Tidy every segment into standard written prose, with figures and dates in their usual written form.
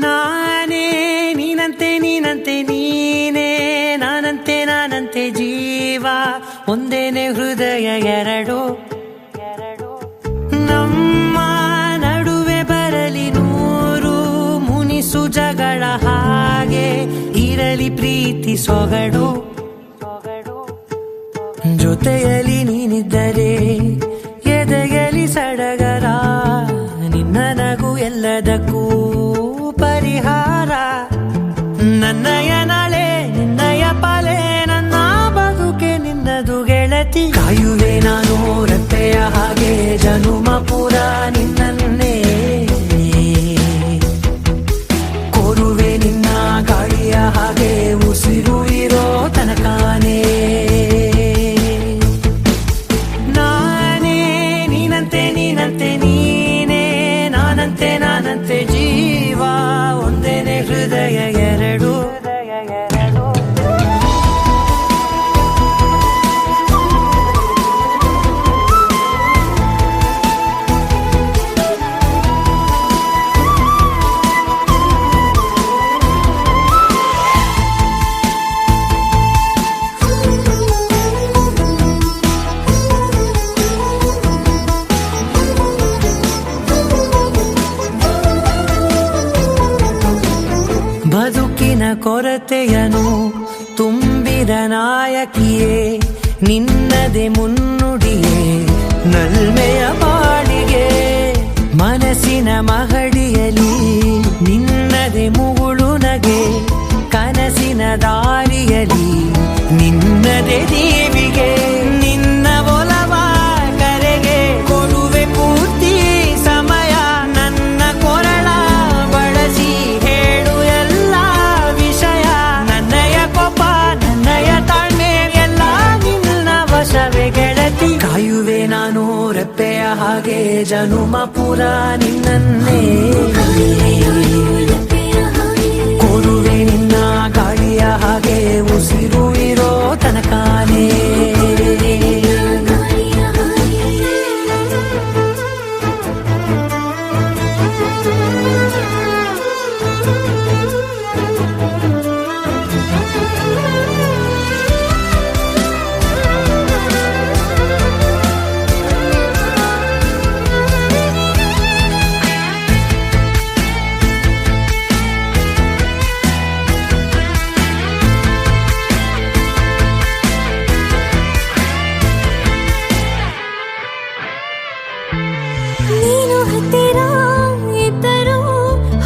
ನಾನೇ ನೀನಂತೆ ನೀನಂತೆ ನೀನೇ, ನಾನಂತೆ ನಾನಂತೆ ಜೀವ ಒಂದೇನೆ ಹೃದಯ ಎರಡು. ನಮ್ಮ ನಡುವೆ ಬರಲಿ ನೂರು ಮುನಿಸು ಜಗಳ, ಹಾಗೆ ಇರಲಿ ಪ್ರೀತಿ ಸೊಗಡು. ಜೊತೆಯಲ್ಲಿ ನೀನಿದ್ದರೆ ಎದೆಯಲಿ ಸಡಗರ, ನಿನ್ನ ನಗು ಎಲ್ಲದಕ್ಕೂ ಪರಿಹಾರ. ನನ್ನಯ ನಾಳೆ ನಿನ್ನಯ ಪಾಲೆ, ನನ್ನ ಬದುಕೆ ನಿನ್ನದು ಗೆಳತಿ. ಕಾಯುವೆ ನಾನು ರತ್ತೆಯ ಹಾಗೆ ಜನುಮ ಪುರ ನಿನ್ನನ್ನೇ, ಕೋರುವೆ ನಿನ್ನ ಗಾಳಿಯ ಹಾಗೆ ಉಸಿರು ಇರೋ ತನಕಾನೇ. ನಾನೇ ನೀನಂತೆ ನೀನಂತೆ ನೀನೇ, ನಾನಂತೆ ನಾನಂತೆ ಜೀವ ಒಂದೇನೆ ಹೃದಯ ಎರಡು. ಬದುಕಿನ ಕೊರತೆಯನು ತುಂಬಿದ ನಾಯಕಿಯೇ, ನಿನ್ನದೆ ಮುನ್ನುಡಿಯೇ ನಲ್ಮೆಯ ಬಾಳಿಗೆ. ಮನಸ್ಸಿನ ಮಹಡಿಯಲಿ ನಿನ್ನದೆ ಮುಗುಳು ನಗೆ, ಕನಸಿನ ದಾರಿಯಲಿ ನಿನ್ನದೆ ದೀವಿಗೆ. ನಿನ್ನ ಒಲವ ಕರೆಗೆ ಕೊಡುವೆ ಪೂರ್ತಿ ಸಮಯ, ನನ್ನ ಕೊರಳ ಬಳಸಿ ಹೇಳು ಎಲ್ಲ ವಿಷಯ. ನನ್ನಯ ಕೋಪ ನನ್ನಯ ತಾಳ್ಮೆ ಎಲ್ಲ ನಿನ್ನ ವಶವೇ ಗೆಳತಿ. ಕಾಯುವೆ ನಾನು ರೆಪ್ಪೆಯ ಹಾಗೆ ಜನುಮ ಪುರ ನಿನ್ನನ್ನೇ, ಕೋರುವೆ ನಿನ್ನ ಗಾಳಿಯ ಹಾಗೆ ಉಸಿರು ಇರೋ ತನಕಾನೇ. ನೀನು ಹತ್ತಿರ ಇದ್ದರೂ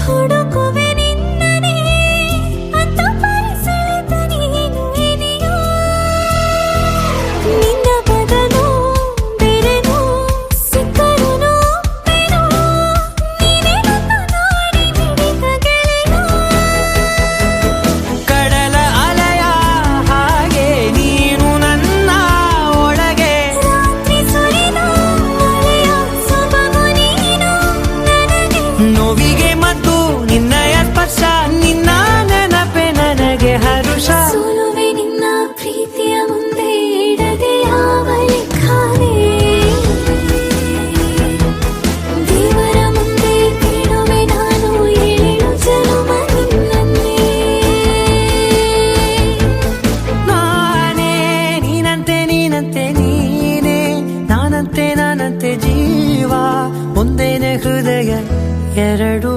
ಹುಡುಕುವೆ ನಿನ್ನನೇ, ಅಂತ ಪರಿಸೆಳೆದ ನೀನು ಇದೆಯೋ. ನಿನ್ನ ಬದಲು ಬೇರೆನೋ ಸಿಕ್ಕರೂ ನೋವೆನೋ, ನೀನೇ ನನ್ನ ನಾಡಿ ಮಿಡಿತ ಗೆಳೆಯೋ. ಕಡಲ ಅಲೆಯ ಹಾಗೆ ನೀನು ನನ್ನ ಒಳಗೆ, ರಾತ್ರಿ ಸುರಿದ ಮಳೆಯ ಸೊಬಗು ನೀನು ನನಗೆ. ನೋವಿಗೆ ಮತ್ತು ನಿನ್ನಯ ಸ್ಪರ್ಶ, ನಿನ್ನ ನೆನಪೆ ನನಗೆ ಹರುಷ. ಸೋಲುವೆ ನಿನ್ನ ಪ್ರೀತಿಯ ಮುಂದೆ ಇಡದೆ ಯಾವ ಲೆಕ್ಕವೇ. ದೇವರ ಮುಂದೆ ಕೇಳುವೆ ನಾನು ಏಳು ಜನುಮ ನಿನ್ನನ್ನೇ. ನಾನೇ ನೀನಂತೆ ನೀನಂತೆ ನೀನೇ, ನಾನಂತೆ ನಾನಂತೆ ಜೀವ ಒಂದೇನೆ ಹೃದಯ ಎರಡು.